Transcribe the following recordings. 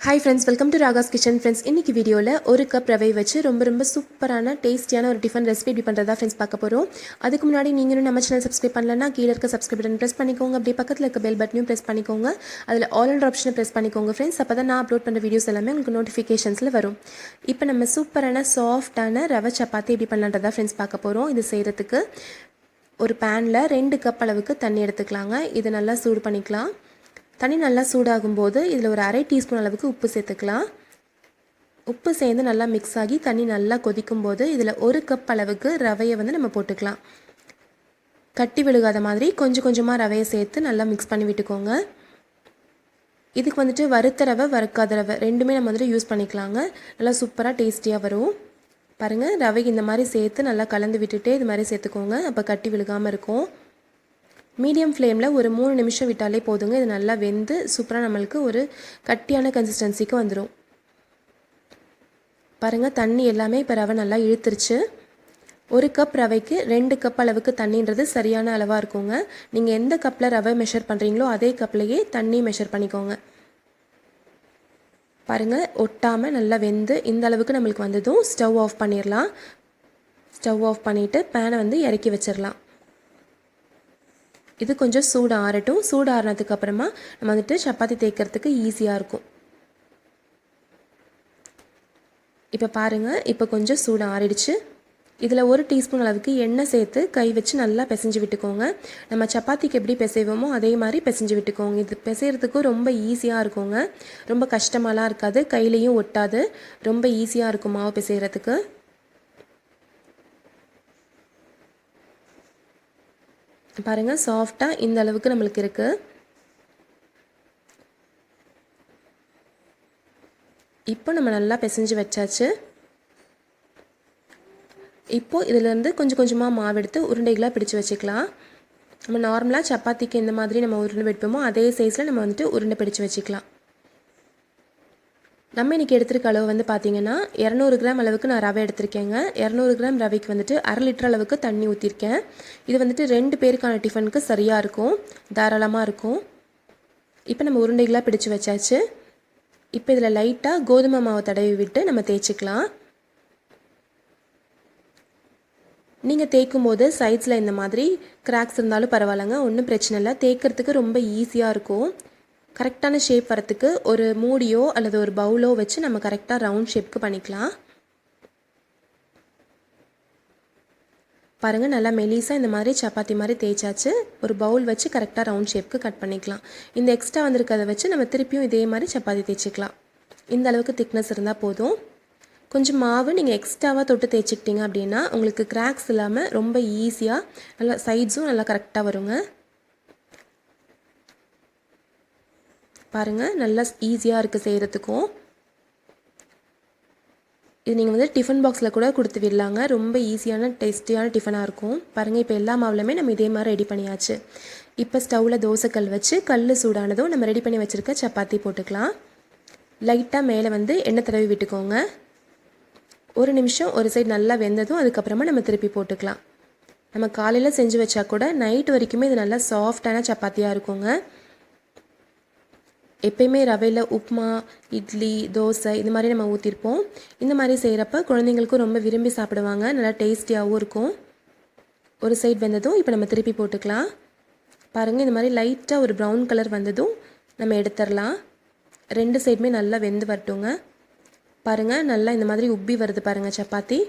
Hi friends, welcome to Ragas kitchen friends. இன்னைக்கு வீடியோல ஒரு கப் ரவை வச்சு ரொம்ப சூப்பரான டேஸ்டியான ஒரு டிஃபன் ரெசிபி எப்படி பண்றதா फ्रेंड्स பார்க்க போறோம். அதுக்கு முன்னாடி நீங்க இன்னும் நம்ம சேனல் சப்ஸ்கிரைப் பண்ணலனா கீழ இருக்க சப்ஸ்கிரைப் பட்டன் பிரஸ் பண்ணிக்கோங்க. அப்படியே பக்கத்துல இருக்க பெல் பட்டனையும் பிரஸ் பண்ணிக்கோங்க. அதுல ஆல் என்ற ஆப்ஷனை பிரஸ் பண்ணிக்கோங்க फ्रेंड्स. அப்பதான் நான் அப்லோட் பண்ற வீடியோஸ் எல்லாமே உங்களுக்கு நோட்டிஃபிகேஷன்ஸ்ல வரும். இப்போ நம்ம சூப்பரான சாஃப்ட்டான ரவை சப்பாத்தி எப்படி பண்ணலாம்ன்றதா फ्रेंड्स பார்க்க போறோம். இது செய்யிறதுக்கு ஒரு panல 2 கப் அளவுக்கு தண்ணி எடுத்துக்கலாங்க. இது நல்லா சூடு பண்ணிக்கலாம். தண்ணி நல்லா சூடாகும்போது இதில் ஒரு அரை டீஸ்பூன் அளவுக்கு உப்பு சேர்த்துக்கலாம். உப்பு சேர்ந்து நல்லா மிக்ஸ் ஆகி தண்ணி நல்லா கொதிக்கும் போது இதில் ஒரு கப் அளவுக்கு ரவையை வந்து நம்ம போட்டுக்கலாம். கட்டி விழுகாத மாதிரி கொஞ்சம் கொஞ்சமாக ரவையை சேர்த்து நல்லா மிக்ஸ் பண்ணி விட்டுக்கோங்க. இதுக்கு வந்துட்டு வறுத்த ரவை வறுக்காத ரவை ரெண்டுமே நம்ம வந்துட்டு யூஸ் பண்ணிக்கலாங்க. நல்லா சூப்பராக டேஸ்டியாக வரும். பாருங்கள், ரவை இந்த மாதிரி சேர்த்து நல்லா கலந்து விட்டுட்டே இது மாதிரி சேர்த்துக்கோங்க. அப்போ கட்டி விழுகாமல் இருக்கும். மீடியம் ஃப்ளேமில் ஒரு 3 நிமிஷம் விட்டாலே போதுங்க. இது நல்லா வெந்து சூப்பராக நம்மளுக்கு ஒரு கட்டியான கன்சிஸ்டன்சிக்கு வந்துடும். பாருங்கள், தண்ணி எல்லாமே இப்போ ரவை நல்லா இழுத்துருச்சு. ஒரு கப் ரவைக்கு 2 கப் அளவுக்கு தண்ணின்றது சரியான அளவாக இருக்குங்க. நீங்கள் எந்த கப்பில் ரவை மெஷர் பண்ணுறீங்களோ அதே கப்லேயே தண்ணி மெஷர் பண்ணிக்கோங்க. பாருங்கள், ஒட்டாமல் நல்லா வெந்து இந்த அளவுக்கு நம்மளுக்கு வந்ததும் ஸ்டவ் ஆஃப் பண்ணிடலாம். ஸ்டவ் ஆஃப் பண்ணிவிட்டு பேனை வந்து இறக்கி வச்சிடலாம். இது கொஞ்சம் சூடு ஆறட்டும். சூடு ஆறினதுக்கு அப்புறமா நம்ம வந்துட்டு சப்பாத்தி தேய்க்கிறதுக்கு ஈஸியாக இருக்கும். இப்போ பாருங்கள், இப்போ கொஞ்சம் சூடு ஆறிடுச்சு. இதில் ஒரு டீஸ்பூன் அளவுக்கு எண்ணெய் சேர்த்து கை வச்சு நல்லா பிசைஞ்சு விட்டுக்கோங்க. நம்ம சப்பாத்திக்கு எப்படி பிசைவோமோ அதே மாதிரி பிசைஞ்சு விட்டுக்கோங்க. இது பிசைகிறதுக்கும் ரொம்ப ஈஸியாக இருக்குங்க. ரொம்ப கஷ்டமாலாம் இருக்காது, கையிலையும் ஒட்டாது. ரொம்ப ஈஸியாக இருக்கும் மாவு பிசைகிறதுக்கு. பாருங்கள், சாஃப்டாக இந்த அளவுக்கு நம்மளுக்கு இருக்குது. இப்போ நம்ம நல்லா பிசைஞ்சு வச்சாச்சு. இப்போது இதிலேருந்து கொஞ்சம் கொஞ்சமாக மாவு எடுத்து உருண்டைகளாக பிடிச்சு வச்சுக்கலாம். நம்ம நார்மலாக சப்பாத்திக்கு எந்த மாதிரி நம்ம உருண்டை பிடிப்போமோ அதே சைஸில் நம்ம வந்துட்டு உருண்டை பிடிச்சு வச்சுக்கலாம். நம்ம இன்றைக்கி எடுத்துருக்க அளவு வந்து பார்த்திங்கன்னா 200 கிராம் அளவுக்கு நான் ரவை எடுத்திருக்கேங்க. 200 கிராம் ரவைக்கு வந்துட்டு 1/2 லிட்டர் அளவுக்கு தண்ணி ஊற்றிருக்கேன். இது வந்துட்டு 2 பேருக்கான டிஃபனுக்கு சரியாக இருக்கும், தாராளமாக இருக்கும். இப்போ நம்ம உருண்டைகளாக பிடிச்சு வச்சாச்சு. இப்போ இதில் லைட்டாக கோதுமை மாவு தடவி விட்டு நம்ம தேய்ச்சிக்கலாம். நீங்கள் தேய்க்கும் போது சைட்ஸில் இந்த மாதிரி கிராக்ஸ் இருந்தாலும் பரவாயில்லைங்க, ஒன்றும் பிரச்சனை இல்லை. தேய்க்கிறதுக்கு ரொம்ப ஈஸியாக இருக்கும். கரெக்டான ஷேப் வரத்துக்கு ஒரு மூடியோ அல்லது ஒரு பவுலோ வச்சு நம்ம கரெக்டாக ரவுண்ட் ஷேப்க்கு பண்ணிக்கலாம். பாருங்கள், நல்லா மெலிசாக இந்த மாதிரி சப்பாத்தி மாதிரி தேய்ச்சாச்சு. ஒரு பவுல் வச்சு கரெக்டாக ரவுண்ட் ஷேப்க்கு கட் பண்ணிக்கலாம். இந்த எக்ஸ்ட்ரா வந்திருக்கிறத வச்சு நம்ம திருப்பியும் இதே மாதிரி சப்பாத்தி தேய்ச்சிக்கலாம். இந்த அளவுக்கு திக்னஸ் இருந்தால் போதும். கொஞ்சம் மாவு நீங்கள் எக்ஸ்ட்ராவாக தொட்டு தேய்ச்சிக்கிட்டீங்க அப்படின்னா உங்களுக்கு கிராக்ஸ் இல்லாமல் ரொம்ப ஈஸியாக நல்லா சைட்ஸும் நல்லா கரெக்டாக வருங்க. பாருங்கள், நல்லா ஈஸியாக இருக்குது செய்கிறதுக்கும். இது நீங்கள் வந்து டிஃபன் பாக்ஸில் கூட கொடுத்து விடலாங்க. ரொம்ப ஈஸியான டேஸ்டியான டிஃபனாக இருக்கும். பாருங்கள், இப்போ எல்லா மாவுலையுமே நம்ம இதே மாதிரி ரெடி பண்ணியாச்சு. இப்போ ஸ்டவ்வில் தோசைக்கல் வச்சு கல் சூடானதும் நம்ம ரெடி பண்ணி வச்சுருக்க சப்பாத்தி போட்டுக்கலாம். லைட்டாக மேலே வந்து எண்ணெய் தடவி விட்டுக்கோங்க. ஒரு நிமிஷம் ஒரு சைடு நல்லா வெந்ததும் அதுக்கப்புறமா நம்ம திருப்பி போட்டுக்கலாம். நம்ம காலையில் செஞ்சு வச்சா கூட நைட் வரைக்குமே இது நல்லா சாஃப்டான சப்பாத்தியாக இருக்குங்க. எப்பயுமே ரவையில் உப்புமா, இட்லி, தோசை இது மாதிரி நம்ம ஊற்றிருப்போம். இந்த மாதிரி செய்கிறப்ப குழந்தைங்களுக்கும் ரொம்ப விரும்பி சாப்பிடுவாங்க. நல்லா டேஸ்டியாகவும் இருக்கும். ஒரு சைடு வெந்ததும் இப்போ நம்ம திருப்பி போட்டுக்கலாம். பாருங்கள், இந்த மாதிரி லைட்டாக ஒரு ப்ரௌன் கலர் வந்ததும் நம்ம எடுத்துடலாம். 2 சைடுமே நல்லா வெந்து வரட்டுங்க. பாருங்கள், நல்லா இந்த மாதிரி உப்பி வருது பாருங்கள் சப்பாத்தி.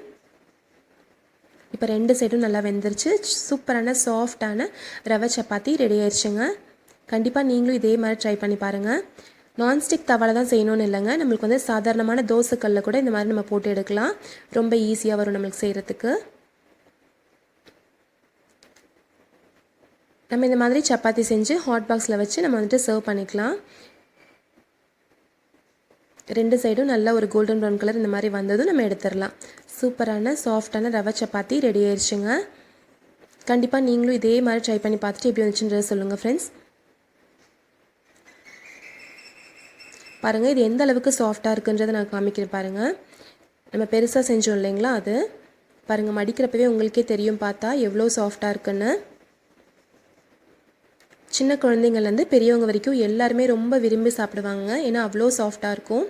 இப்போ 2 சைடும் நல்லா வெந்துருச்சு. சூப்பரான சாஃப்டான ரவை சப்பாத்தி ரெடி ஆயிடுச்சுங்க. கண்டிப்பாக நீங்களும் இதே மாதிரி ட்ரை பண்ணி பாருங்கள். நான்ஸ்டிக் தவாவில் தான் செய்யணும்னு இல்லைங்க, நம்மளுக்கு வந்து சாதாரணமான தோசைக்கல்ல கூட இந்த மாதிரி நம்ம போட்டு எடுக்கலாம். ரொம்ப ஈஸியாக வரும் நம்மளுக்கு செய்கிறதுக்கு. நம்ம இந்த மாதிரி சப்பாத்தி செஞ்சு ஹாட் பாக்ஸில் வச்சு நம்ம வந்துட்டு சர்வ் பண்ணிக்கலாம். 2 சைடும் நல்லா ஒரு கோல்டன் ப்ரௌன் கலர் இந்த மாதிரி வந்ததும் நம்ம எடுத்துடலாம். சூப்பரான சாஃப்டான ரவை சப்பாத்தி ரெடி ஆயிடுச்சுங்க. கண்டிப்பாக நீங்களும் இதே மாதிரி ட்ரை பண்ணி பார்த்துட்டு எப்படி வந்துச்சுன்றதை சொல்லுங்கள் ஃப்ரெண்ட்ஸ். பாருங்கள், இது எந்த அளவுக்கு சாஃப்டாக இருக்குன்றதை நான் காமிக்கிறேன். பாருங்கள், நம்ம பெருசாக செஞ்சோம் இல்லைங்களா, அது பாருங்கள் மடிக்கிறப்பவே உங்களுக்கே தெரியும் பார்த்தா எவ்வளோ சாஃப்டாக இருக்குன்னு. சின்ன குழந்தைங்கள்லேருந்து பெரியவங்க வரைக்கும் எல்லாருமே ரொம்ப விரும்பி சாப்பிடுவாங்க. ஏன்னா அவ்வளோ சாஃப்டாக இருக்கும்.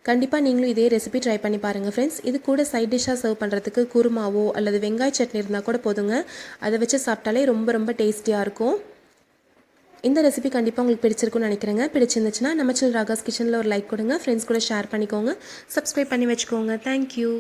கண்டிப்பாக நீங்களும் இதே ரெசிபி ட்ரை பண்ணி பாருங்கள் ஃப்ரெண்ட்ஸ். இது கூட சைட் டிஷ்ஷாக சர்வ் பண்ணுறதுக்கு குருமாவோ அல்லது வெங்காய சட்னி இருந்தால் கூட போதுங்க. அதை வச்சு சாப்பிட்டாலே ரொம்ப ரொம்ப டேஸ்டியாக இருக்கும். இந்த ரெசிபி கண்டிப்பாக உங்களுக்கு பிடிச்சிருக்குன்னு நினைக்கிறேங்க. பிடிச்சிருந்துச்சுன்னா நம்ம சேனல் ராகாஸ் கிச்சனில் ஒரு லைக் கொடுங்க. ஃப்ரெண்ட்ஸ் கூட ஷேர் பண்ணிக்கோங்க. சப்ஸ்கிரைப் பண்ணி வச்சுக்கோங்க. தேங்க்யூ.